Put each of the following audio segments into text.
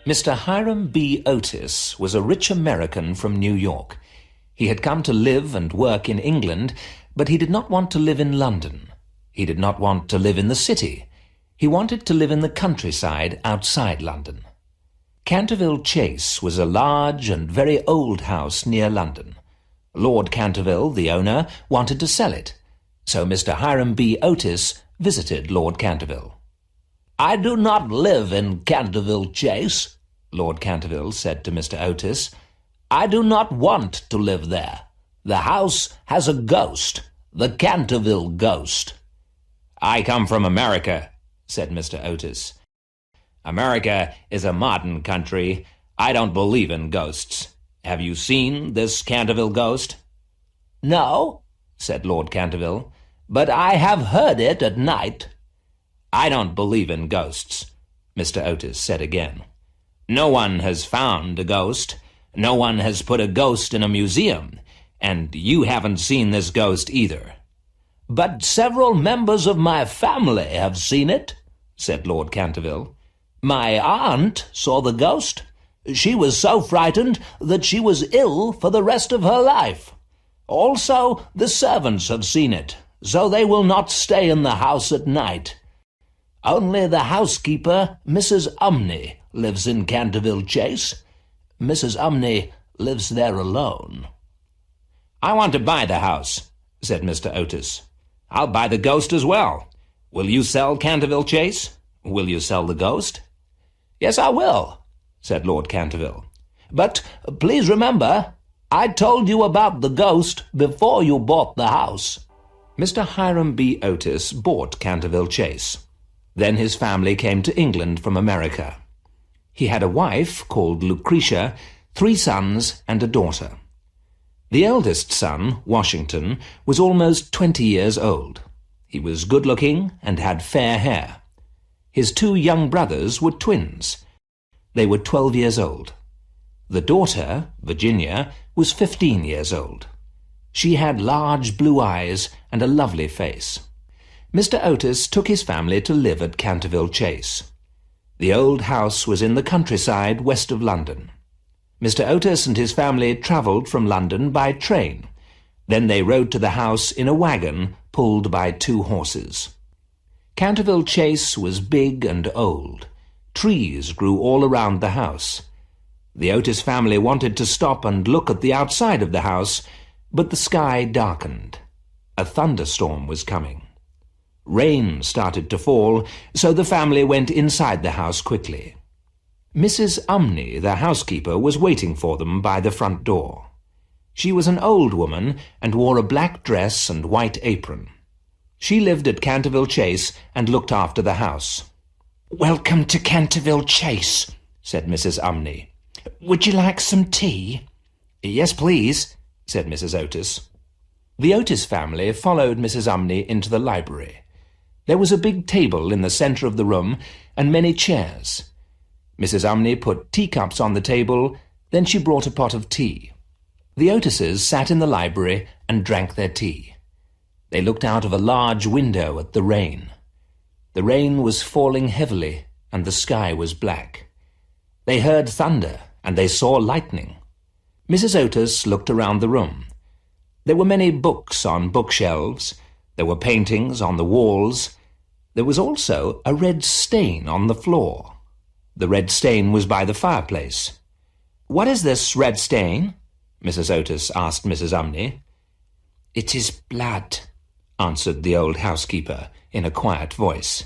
Mr Hiram B. Otis was a rich American from New York. He had come to live and work in England, but he did not want to live in London. He did not want to live in the city. He wanted to live in the countryside outside London. Canterville Chase was a large and very old house near London. Lord Canterville, the owner, wanted to sell it, so Mr Hiram B. Otis visited Lord Canterville. "I do not live in Canterville Chase," Lord Canterville said to Mr Otis. "I do not want to live there. The house has a ghost, the Canterville Ghost." "I come from America," said Mr Otis. "America is a modern country. I don't believe in ghosts. Have you seen this Canterville Ghost?" "No," said Lord Canterville, "but I have heard it at night." "I don't believe in ghosts," Mr Otis said again. "No one has found a ghost. No one has put a ghost in a museum, and you haven't seen this ghost either." "But several members of my family have seen it," said Lord Canterville. "My aunt saw the ghost. She was so frightened that she was ill for the rest of her life. Also, the servants have seen it, so they will not stay in the house at night. Only the housekeeper, Mrs Umney, lives in Canterville Chase. Mrs Umney lives there alone." "I want to buy the house," said Mr Otis. "I'll buy the ghost as well. Will you sell Canterville Chase? Will you sell the ghost?" "Yes, I will," said Lord Canterville. "But please remember, I told you about the ghost before you bought the house." Mr Hiram B. Otis bought Canterville Chase. Then his family came to England from America. He had a wife called Lucretia, 3 sons and a daughter. The eldest son, Washington, was almost 20 years old. He was good-looking and had fair hair. His 2 young brothers were twins. They were 12 years old. The daughter, Virginia, was 15 years old. She had large blue eyes and a lovely face. Mr Otis took his family to live at Canterville Chase. The old house was in the countryside west of London. Mr Otis and his family travelled from London by train. Then they rode to the house in a wagon pulled by 2 horses. Canterville Chase was big and old. Trees grew all around the house. The Otis family wanted to stop and look at the outside of the house, but the sky darkened. A thunderstorm was coming. Rain started to fall, so the family went inside the house quickly. Mrs Umney, the housekeeper, was waiting for them by the front door. She was an old woman and wore a black dress and white apron. She lived at Canterville Chase and looked after the house. "Welcome to Canterville Chase," said Mrs Umney. "Would you like some tea?" "Yes, please," said Mrs Otis. The Otis family followed Mrs Umney into the library. There was a big table in the centre of the room and many chairs. Mrs Umney put teacups on the table, then she brought a pot of tea. The Otises sat in the library and drank their tea. They looked out of a large window at the rain. The rain was falling heavily and the sky was black. They heard thunder and they saw lightning. Mrs Otis looked around the room. There were many books on bookshelves. There were paintings on the walls. There was also a red stain on the floor. The red stain was by the fireplace. "What is this red stain?" Mrs Otis asked Mrs Umney. "It is blood," answered the old housekeeper in a quiet voice.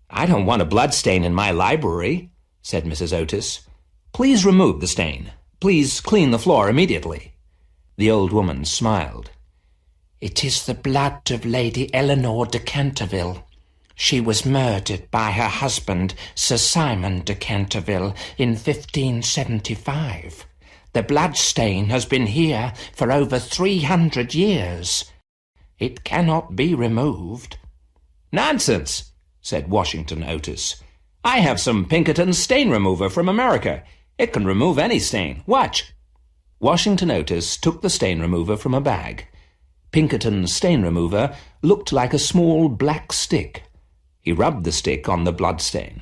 "I don't want a blood stain in my library," said Mrs Otis. "Please remove the stain. Please clean the floor immediately." The old woman smiled. "It is the blood of Lady Eleanor de Canterville. She was murdered by her husband, Sir Simon de Canterville, in 1575. The blood stain has been here for over 300 years. It cannot be removed." "Nonsense," said Washington Otis. "I have some Pinkerton's stain remover from America. It can remove any stain. Watch." Washington Otis took the stain remover from a bag. Pinkerton's stain remover looked like a small black stick. He rubbed the stick on the blood stain.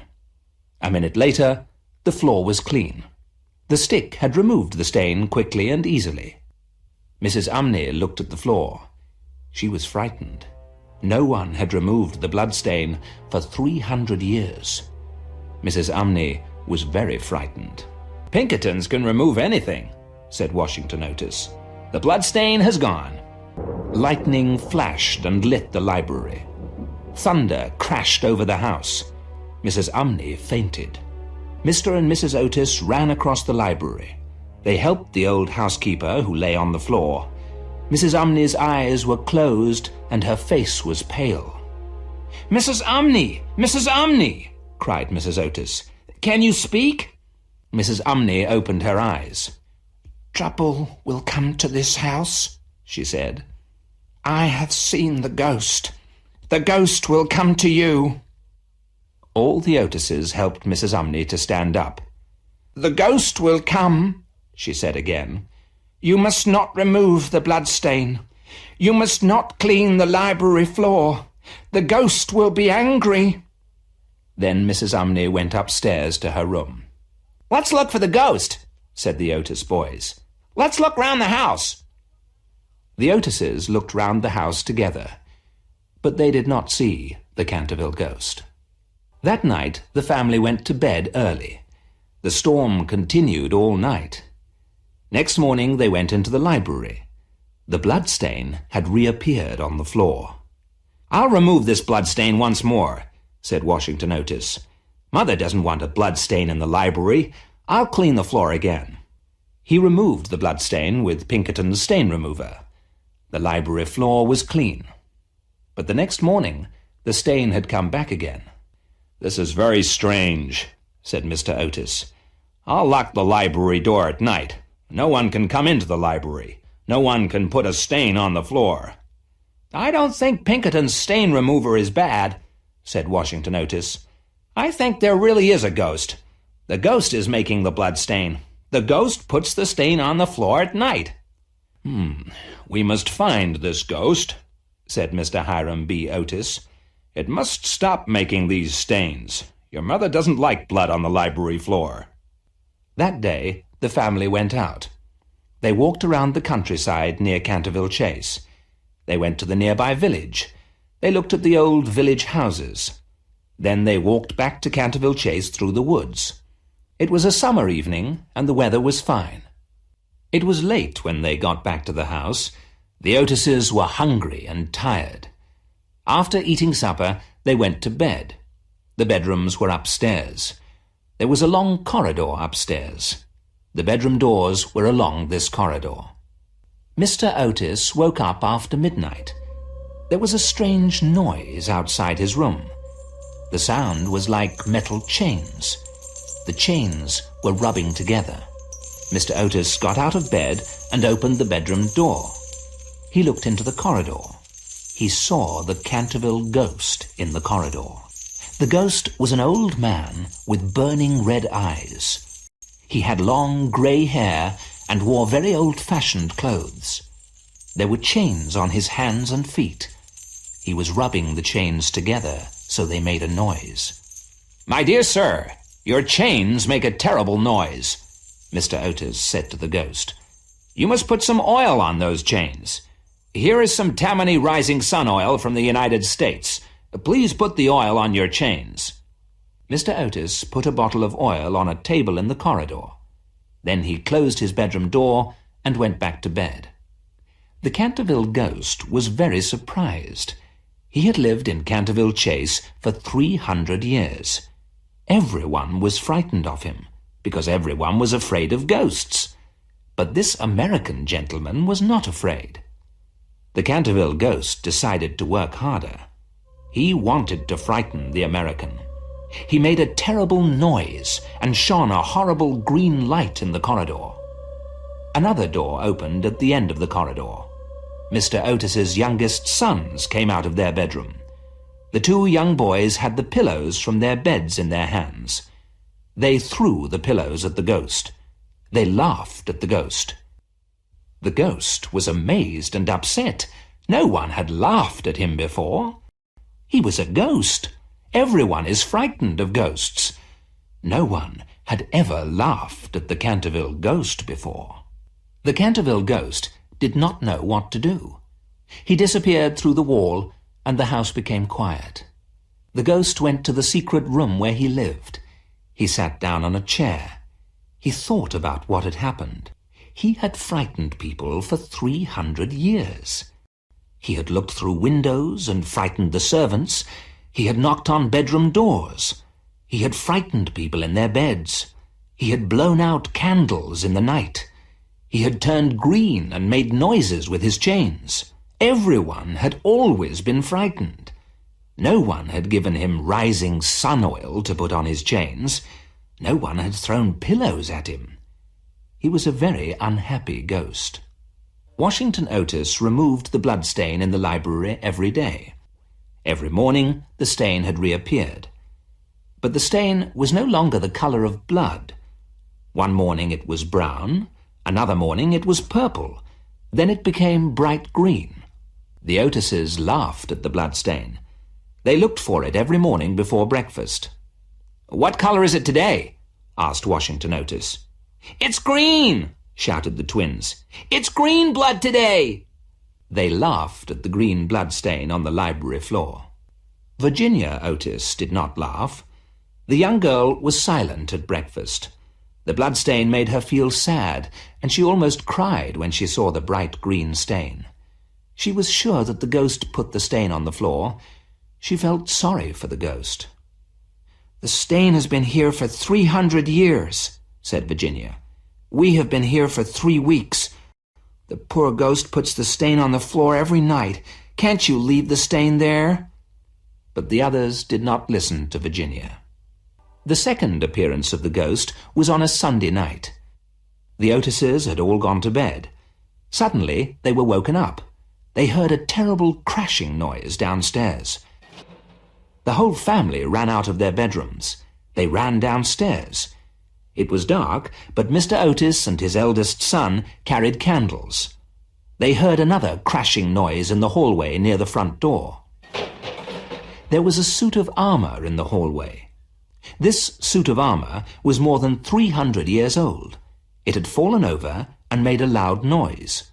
A minute later, The floor was clean. The stick had removed the stain quickly and easily. Mrs. Umney looked at the floor. She was frightened. No one had removed the bloodstain for 300 years. Mrs. Umney was very frightened. "Pinkertons can remove anything," said Washington Otis. "The bloodstain has gone." Lightning flashed and lit the library. Thunder crashed over the house. Mrs. Umney fainted. Mr. and Mrs. Otis ran across the library. They helped the old housekeeper who lay on the floor. Mrs. Umney's eyes were closed and her face was pale. "Mrs. Umney! Mrs. Umney!" cried Mrs. Otis. "Can you speak?" Mrs. Umney opened her eyes. "Trouble will come to this house," she said. "I have seen the ghost. The ghost will come to you." All the Otises helped Mrs. Umney to stand up. "The ghost will come," she said again. "You must not remove the bloodstain. You must not clean the library floor. The ghost will be angry." Then Mrs. Umney went upstairs to her room. "Let's look for the ghost," said the Otis boys. "Let's look round the house." The Otises looked round the house together, but they did not see the Canterville ghost. That night the family went to bed early. The storm continued all night. Next morning they went into the library. The bloodstain had reappeared on the floor. "I'll remove this bloodstain once more," said Washington Otis. "Mother doesn't want a bloodstain in the library. I'll clean the floor again." He removed the bloodstain with Pinkerton's stain remover. The library floor was clean. But the next morning the stain had come back again. "This is very strange," said Mr. Otis. "I'll lock the library door at night. No one can come into the library. No one can put a stain on the floor." "I don't think Pinkerton's stain remover is bad," said Washington Otis. "I think there really is a ghost. The ghost is making the blood stain. The ghost puts the stain on the floor at night." "We must find this ghost," said Mr. Hiram B. Otis. "It must stop making these stains. Your mother doesn't like blood on the library floor." That day the family went out. They walked around the countryside near Canterville Chase. They went to the nearby village. They looked at the old village houses. Then they walked back to Canterville Chase through the woods. It was a summer evening, and the weather was fine. It was late when they got back to the house. The Otises were hungry and tired. After eating supper, they went to bed. The bedrooms were upstairs. There was a long corridor upstairs. The bedroom doors were along this corridor. Mr. Otis woke up after midnight. There was a strange noise outside his room. The sound was like metal chains. The chains were rubbing together. Mr. Otis got out of bed and opened the bedroom door. He looked into the corridor. He saw the Canterville ghost in the corridor. The ghost was an old man with burning red eyes. He had long grey hair and wore very old-fashioned clothes. There were chains on his hands and feet. He was rubbing the chains together so they made a noise. "My dear sir, your chains make a terrible noise," Mr. Otis said to the ghost. "You must put some oil on those chains. Here is some Tammany Rising Sun oil from the United States. Please put the oil on your chains." Mr. Otis put a bottle of oil on a table in the corridor. Then he closed his bedroom door and went back to bed. The Canterville ghost was very surprised. He had lived in Canterville Chase for 300 years. Everyone was frightened of him, because everyone was afraid of ghosts. But this American gentleman was not afraid. The Canterville ghost decided to work harder. He wanted to frighten the American. He made a terrible noise and shone a horrible green light in the corridor. Another door opened at the end of the corridor. Mr. Otis's youngest sons came out of their bedroom. The two young boys had the pillows from their beds in their hands. They threw the pillows at the ghost. They laughed at the ghost. The ghost was amazed and upset. No one had laughed at him before. He was a ghost. Everyone is frightened of ghosts. No one had ever laughed at the Canterville Ghost before. The Canterville Ghost did not know what to do. He disappeared through the wall, and the house became quiet. The ghost went to the secret room where he lived. He sat down on a chair. He thought about what had happened. He had frightened people for 300 years. He had looked through windows and frightened the servants. He had knocked on bedroom doors. He had frightened people in their beds. He had blown out candles in the night. He had turned green and made noises with his chains. Everyone had always been frightened. No one had given him rising sun oil to put on his chains. No one had thrown pillows at him. He was a very unhappy ghost. Washington Otis removed the bloodstain in the library every day. Every morning the stain had reappeared. But the stain was no longer the colour of blood. One morning it was brown, another morning it was purple, then it became bright green. The Otises laughed at the bloodstain. They looked for it every morning before breakfast. "What colour is it today?" asked Washington Otis. "It's green!" shouted the twins. "It's green blood today!" They laughed at the green bloodstain on the library floor. Virginia Otis did not laugh. The young girl was silent at breakfast. The bloodstain made her feel sad, and she almost cried when she saw the bright green stain. She was sure that the ghost put the stain on the floor. She felt sorry for the ghost. "The stain has been here for 300 years, said Virginia. "We have been here for 3 weeks. The poor ghost puts the stain on the floor every night. Can't you leave the stain there?" But the others did not listen to Virginia. The second appearance of the ghost was on a Sunday night. The Otises had all gone to bed. Suddenly they were woken up. They heard a terrible crashing noise downstairs. The whole family ran out of their bedrooms. They ran downstairs. It was dark, but Mr. Otis and his eldest son carried candles. They heard another crashing noise in the hallway near the front door. There was a suit of armour in the hallway. This suit of armour was more than 300 years old. It had fallen over and made a loud noise.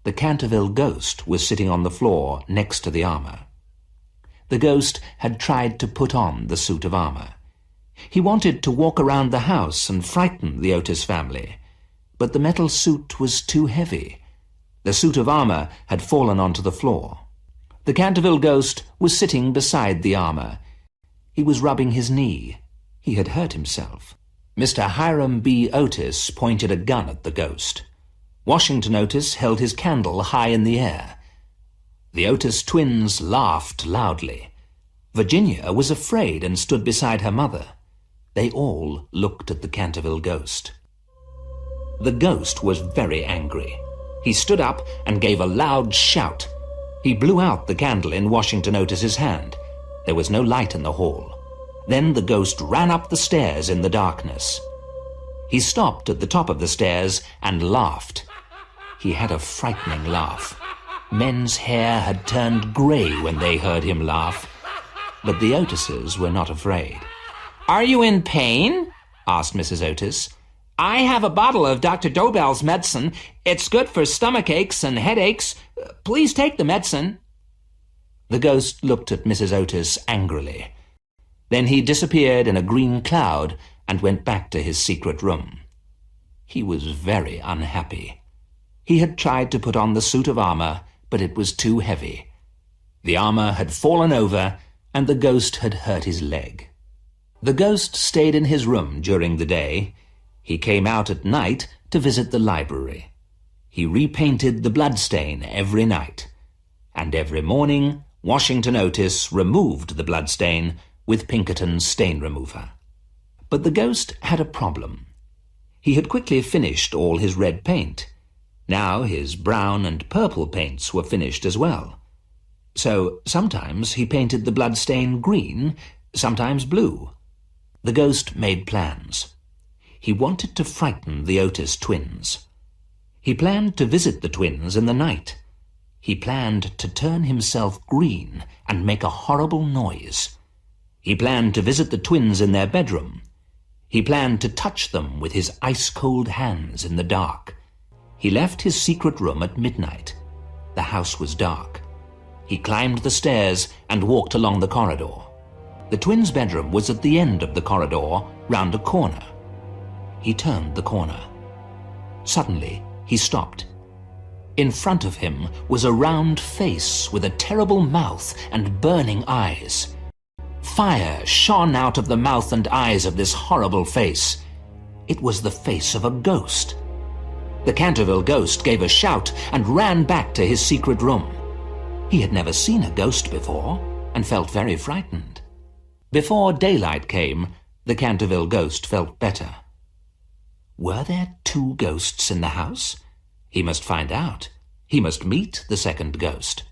The Canterville Ghost was sitting on the floor next to the armour. The ghost had tried to put on the suit of armour. He wanted to walk around the house and frighten the Otis family, but the metal suit was too heavy. The suit of armour had fallen onto the floor. The Canterville Ghost was sitting beside the armour. He was rubbing his knee. He had hurt himself. Mr. Hiram B. Otis pointed a gun at the ghost. Washington Otis held his candle high in the air. The Otis twins laughed loudly. Virginia was afraid and stood beside her mother. They all looked at the Canterville Ghost. The ghost was very angry. He stood up and gave a loud shout. He blew out the candle in Washington Otis's hand. There was no light in the hall. Then the ghost ran up the stairs in the darkness. He stopped at the top of the stairs and laughed. He had a frightening laugh. Men's hair had turned grey when they heard him laugh. But the Otises were not afraid. "Are you in pain?" asked Mrs. Otis. "I have a bottle of Dr. Dobell's medicine. It's good for stomach aches and headaches. Please take the medicine." The ghost looked at Mrs. Otis angrily. Then he disappeared in a green cloud and went back to his secret room. He was very unhappy. He had tried to put on the suit of armour, but it was too heavy. The armour had fallen over, and the ghost had hurt his leg. The ghost stayed in his room during the day. He came out at night to visit the library. He repainted the bloodstain every night. And every morning, Washington Otis removed the bloodstain with Pinkerton's stain remover. But the ghost had a problem. He had quickly finished all his red paint. Now his brown and purple paints were finished as well. So sometimes he painted the bloodstain green, sometimes blue. The ghost made plans. He wanted to frighten the Otis twins. He planned to visit the twins in the night. He planned to turn himself green and make a horrible noise. He planned to visit the twins in their bedroom. He planned to touch them with his ice-cold hands in the dark. He left his secret room at midnight. The house was dark. He climbed the stairs and walked along the corridor. The twins' bedroom was at the end of the corridor, round a corner. He turned the corner. Suddenly, he stopped. In front of him was a round face with a terrible mouth and burning eyes. Fire shone out of the mouth and eyes of this horrible face. It was the face of a ghost. The Canterville Ghost gave a shout and ran back to his secret room. He had never seen a ghost before and felt very frightened. Before daylight came, the Canterville Ghost felt better. Were there two ghosts in the house? He must find out. He must meet the second ghost.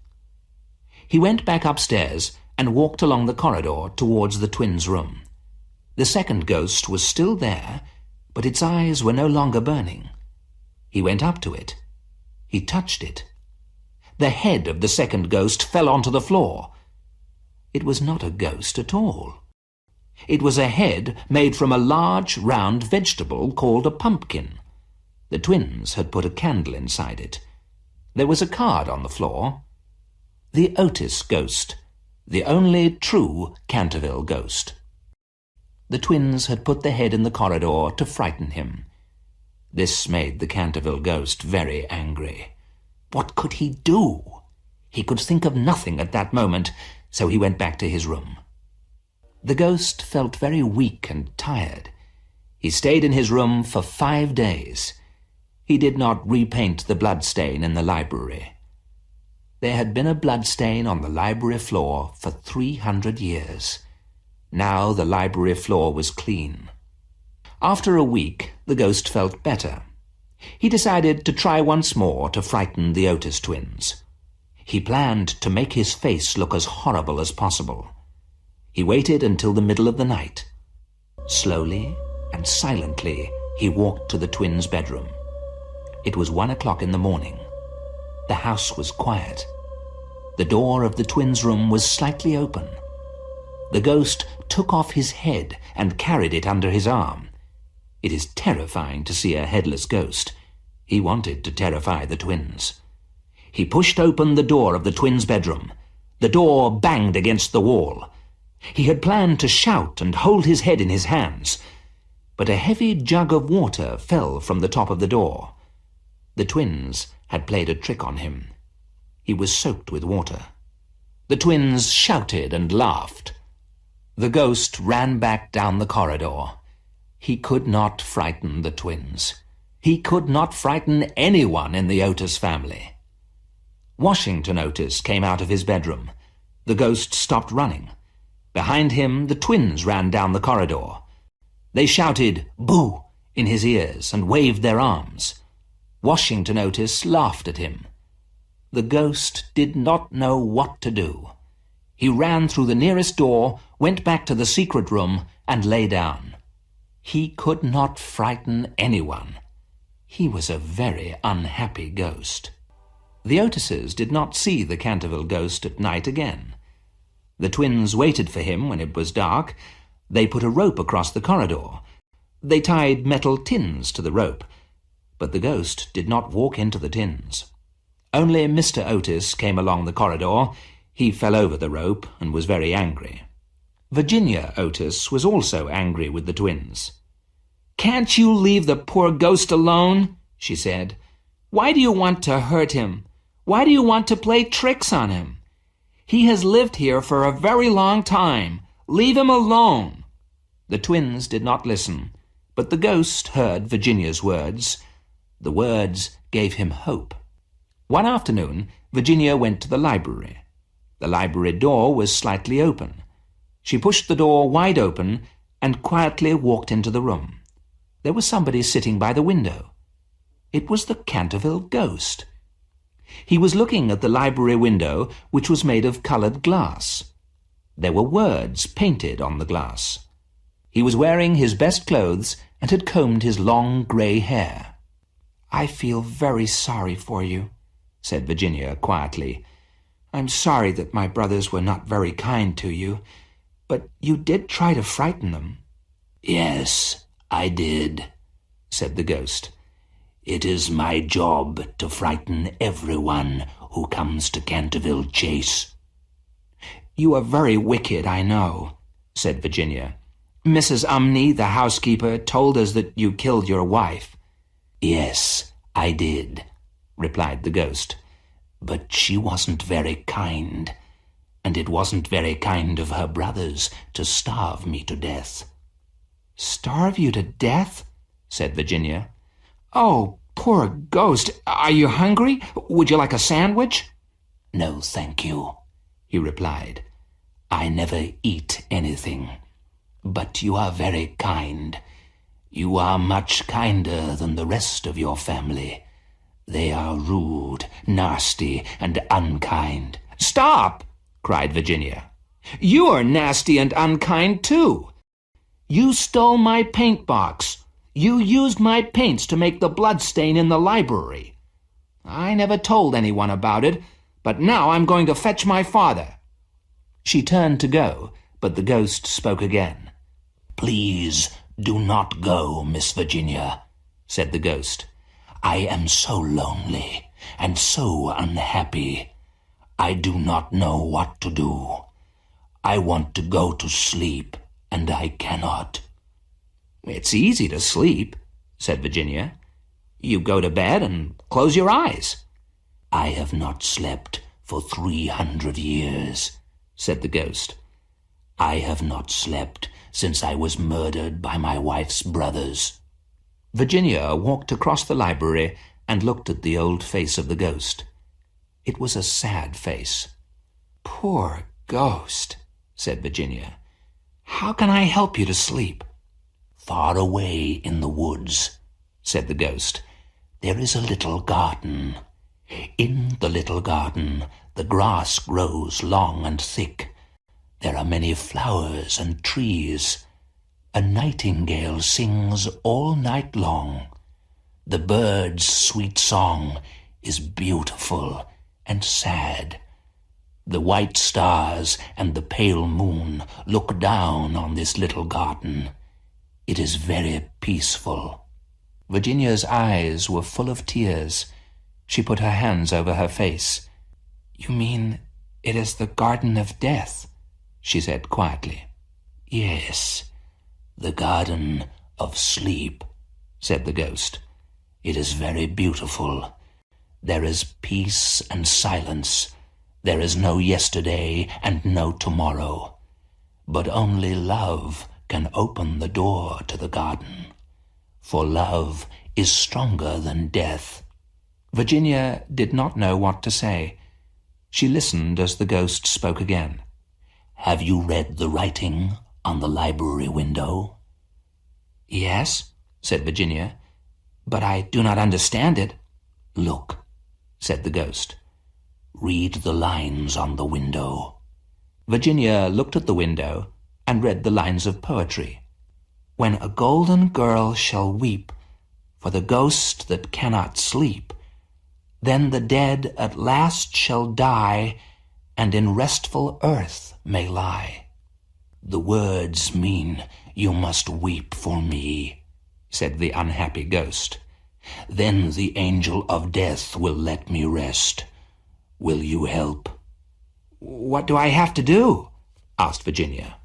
He went back upstairs and walked along the corridor towards the twins' room. The second ghost was still there, but its eyes were no longer burning. He went up to it. He touched it. The head of the second ghost fell onto the floor. It was not a ghost at all. It was a head made from a large, round vegetable called a pumpkin. The twins had put a candle inside it. There was a card on the floor. The Otis Ghost, the only true Canterville Ghost. The twins had put the head in the corridor to frighten him. This made the Canterville Ghost very angry. What could he do? He could think of nothing at that moment, so he went back to his room. The ghost felt very weak and tired. He stayed in his room for 5 days. He did not repaint the bloodstain in the library. There had been a bloodstain on the library floor for 300 years. Now the library floor was clean. After a week, the ghost felt better. He decided to try once more to frighten the Otis twins. He planned to make his face look as horrible as possible. He waited until the middle of the night. Slowly and silently, he walked to the twins' bedroom. It was 1 o'clock in the morning. The house was quiet. The door of the twins' room was slightly open. The ghost took off his head and carried it under his arm. It is terrifying to see a headless ghost. He wanted to terrify the twins. He pushed open the door of the twins' bedroom. The door banged against the wall. He had planned to shout and hold his head in his hands, but a heavy jug of water fell from the top of the door. The twins had played a trick on him. He was soaked with water. The twins shouted and laughed. The ghost ran back down the corridor. He could not frighten the twins. He could not frighten anyone in the Otis family. Washington Otis came out of his bedroom. The ghost stopped running. Behind him, the twins ran down the corridor. They shouted, "Boo!" in his ears and waved their arms. Washington Otis laughed at him. The ghost did not know what to do. He ran through the nearest door, went back to the secret room, and lay down. He could not frighten anyone. He was a very unhappy ghost. The Otises did not see the Canterville Ghost at night again. The twins waited for him when it was dark. They put a rope across the corridor. They tied metal tins to the rope, but the ghost did not walk into the tins. Only Mr. Otis came along the corridor. He fell over the rope and was very angry. Virginia Otis was also angry with the twins. "Can't you leave the poor ghost alone?" she said. "Why do you want to hurt him? Why do you want to play tricks on him? He has lived here for a very long time. Leave him alone." The twins did not listen, but the ghost heard Virginia's words. The words gave him hope. One afternoon, Virginia went to the library. The library door was slightly open. She pushed the door wide open and quietly walked into the room. There was somebody sitting by the window. It was the Canterville Ghost. He was looking at the library window, which was made of coloured glass. There were words painted on the glass. He was wearing his best clothes and had combed his long grey hair. "I feel very sorry for you," said Virginia quietly. "I'm sorry that my brothers were not very kind to you, but you did try to frighten them." "Yes, "I did," said the ghost. "It is my job to frighten everyone who comes to Canterville Chase." "You are very wicked, I know," said Virginia. "Mrs. Umney, the housekeeper, told us that you killed your wife." "Yes, I did," replied the ghost. "But she wasn't very kind, and it wasn't very kind of her brothers to starve me to death." "Starve you to death?" said Virginia. "Oh, poor ghost. Are you hungry? Would you like a sandwich?" "No, thank you," he replied. "I never eat anything. But you are very kind. You are much kinder than the rest of your family. They are rude, nasty, and unkind." "Stop!" cried Virginia. "You are nasty and unkind, too. You stole my paint box. You used my paints to make the blood stain in the library. I never told anyone about it, but now I'm going to fetch my father." She turned to go, but the ghost spoke again. "Please do not go, Miss Virginia," said the ghost. "I am so lonely and so unhappy. I do not know what to do. I want to go to sleep, and I cannot." "It's easy to sleep," said Virginia. "You go to bed and close your eyes." "I have not slept for 300 years, said the ghost. "I have not slept since I was murdered by my wife's brothers." Virginia walked across the library and looked at the old face of the ghost. It was a sad face. "Poor ghost," said Virginia. "How can I help you to sleep?" "Far away in the woods," said the ghost, "there is a little garden. In the little garden the grass grows long and thick. There are many flowers and trees. A nightingale sings all night long. The bird's sweet song is beautiful and sad. The white stars and the pale moon look down on this little garden. It is very peaceful." Virginia's eyes were full of tears. She put her hands over her face. "You mean it is the Garden of Death?" she said quietly. "Yes, the Garden of Sleep," said the ghost. "It is very beautiful. There is peace and silence. There is no yesterday and no tomorrow. But only love can open the door to the garden. For love is stronger than death." Virginia did not know what to say. She listened as the ghost spoke again. "Have you read the writing on the library window?" "Yes," said Virginia, "but I do not understand it." "Look," said the ghost. "Read the lines on the window." Virginia looked at the window and read the lines of poetry. "When a golden girl shall weep for the ghost that cannot sleep, then the dead at last shall die, and in restful earth may lie." "The words mean you must weep for me," said the unhappy ghost. "Then the angel of death will let me rest. Will you help?" "What do I have to do?" asked Virginia.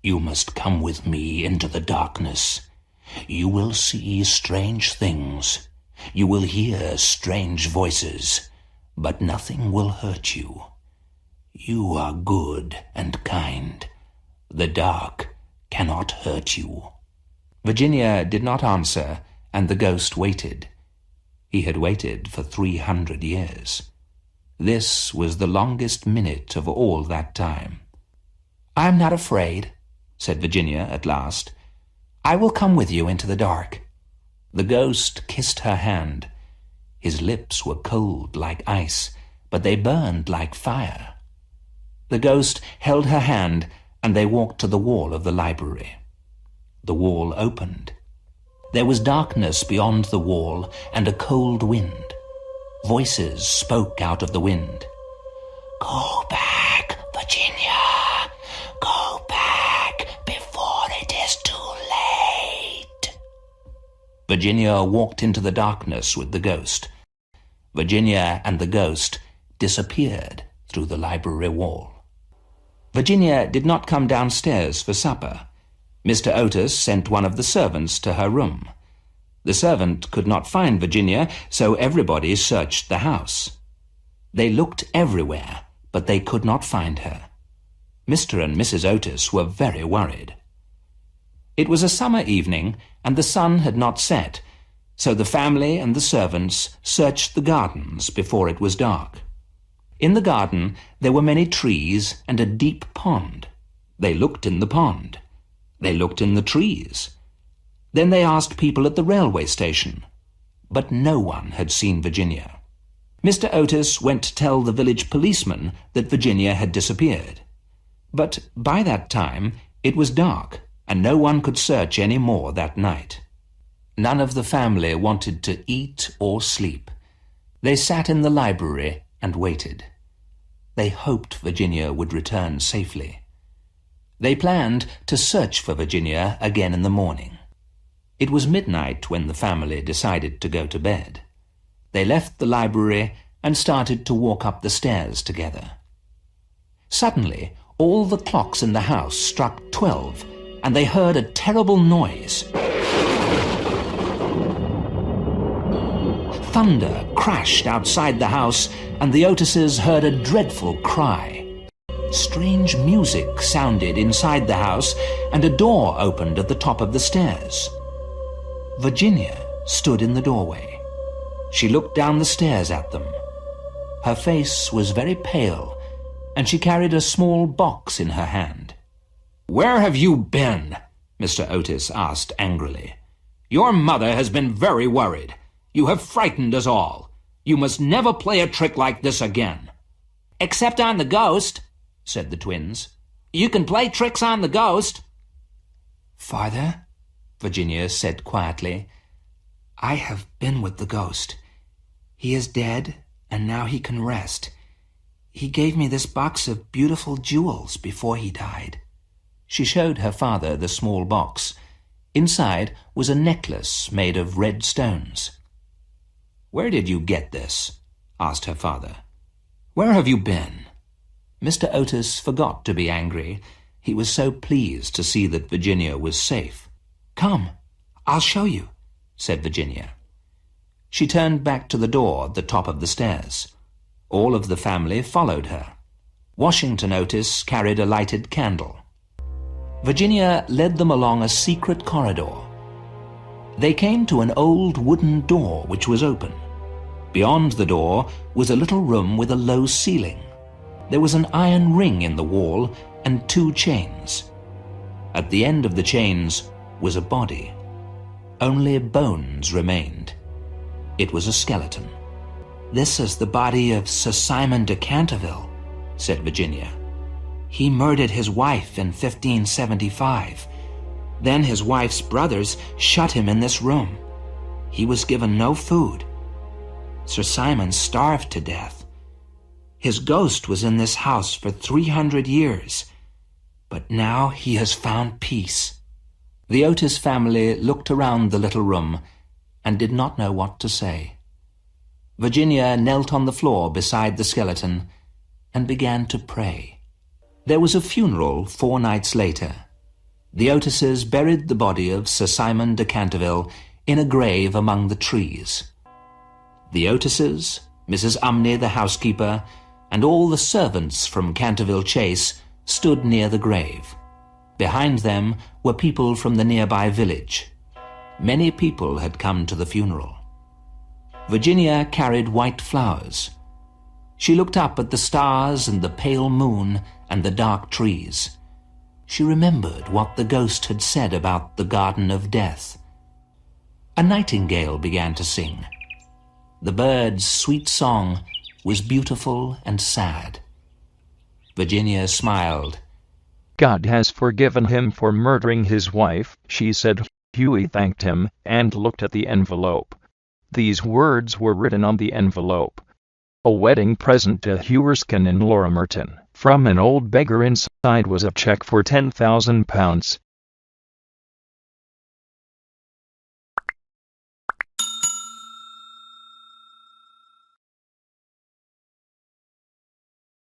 "You must come with me into the darkness. You will see strange things. You will hear strange voices, but nothing will hurt you. You are good and kind. The dark cannot hurt you." Virginia did not answer, and the ghost waited. He had waited for 300 years. This was the longest minute of all that time. "I am not afraid," said Virginia at last. "I will come with you into the dark." The ghost kissed her hand. His lips were cold like ice, but they burned like fire. The ghost held her hand, and they walked to the wall of the library. The wall opened. There was darkness beyond the wall and a cold wind. Voices spoke out of the wind. "Go back, Virginia. Go back before it is too late." Virginia walked into the darkness with the ghost. Virginia and the ghost disappeared through the library wall. Virginia did not come downstairs for supper. Mr. Otis sent one of the servants to her room. The servant could not find Virginia, so everybody searched the house. They looked everywhere, but they could not find her. Mr. and Mrs. Otis were very worried. It was a summer evening, and the sun had not set, so the family and the servants searched the gardens before it was dark. In the garden there were many trees and a deep pond. They looked in the pond. They looked in the trees. Then they asked people at the railway station, but no one had seen Virginia. Mr. Otis went to tell the village policeman that Virginia had disappeared. But by that time it was dark, and no one could search any more that night. None of the family wanted to eat or sleep. They sat in the library and waited. They hoped Virginia would return safely. They planned to search for Virginia again in the morning. It was midnight when the family decided to go to bed. They left the library and started to walk up the stairs together. Suddenly, all the clocks in the house struck 12, and they heard a terrible noise. Thunder crashed outside the house, and the Otises heard a dreadful cry. Strange music sounded inside the house, and a door opened at the top of the stairs. Virginia stood in the doorway. She looked down the stairs at them. Her face was very pale, and she carried a small box in her hand. "Where have you been?" Mr. Otis asked angrily. "Your mother has been very worried. You have frightened us all. You must never play a trick like this again." "Except on the ghost," said the twins. "You can play tricks on the ghost." "Father," Virginia said quietly, "I have been with the ghost. He is dead, and now he can rest. He gave me this box of beautiful jewels before he died." She showed her father the small box. Inside was a necklace made of red stones. "Where did you get this?" asked her father. "Where have you been?" Mr. Otis forgot to be angry. He was so pleased to see that Virginia was safe. "Come, I'll show you," said Virginia. She turned back to the door at the top of the stairs. All of the family followed her. Washington Otis carried a lighted candle. Virginia led them along a secret corridor. They came to an old wooden door which was open. Beyond the door was a little room with a low ceiling. There was an iron ring in the wall and 2 chains. At the end of the chains was a body. Only bones remained. It was a skeleton. "This is the body of Sir Simon de Canterville," said Virginia. "He murdered his wife in 1575. Then his wife's brothers shut him in this room. He was given no food. Sir Simon starved to death. His ghost was in this house for 300 years, but now he has found peace." The Otis family looked around the little room and did not know what to say. Virginia knelt on the floor beside the skeleton and began to pray. There was a funeral 4 nights later. The Otises buried the body of Sir Simon de Canterville in a grave among the trees. The Otises, Mrs. Umney the housekeeper, and all the servants from Canterville Chase stood near the grave. Behind them were people from the nearby village. Many people had come to the funeral. Virginia carried white flowers. She looked up at the stars and the pale moon and the dark trees. She remembered what the ghost had said about the Garden of Death. A nightingale began to sing. The bird's sweet song was beautiful and sad. Virginia smiled. "God has forgiven him for murdering his wife," she said. Hughie thanked him and looked at the envelope. These words were written on the envelope. "A wedding present to Hugh Erskine and Laura Merton." From an old beggar inside was a cheque for £10,000.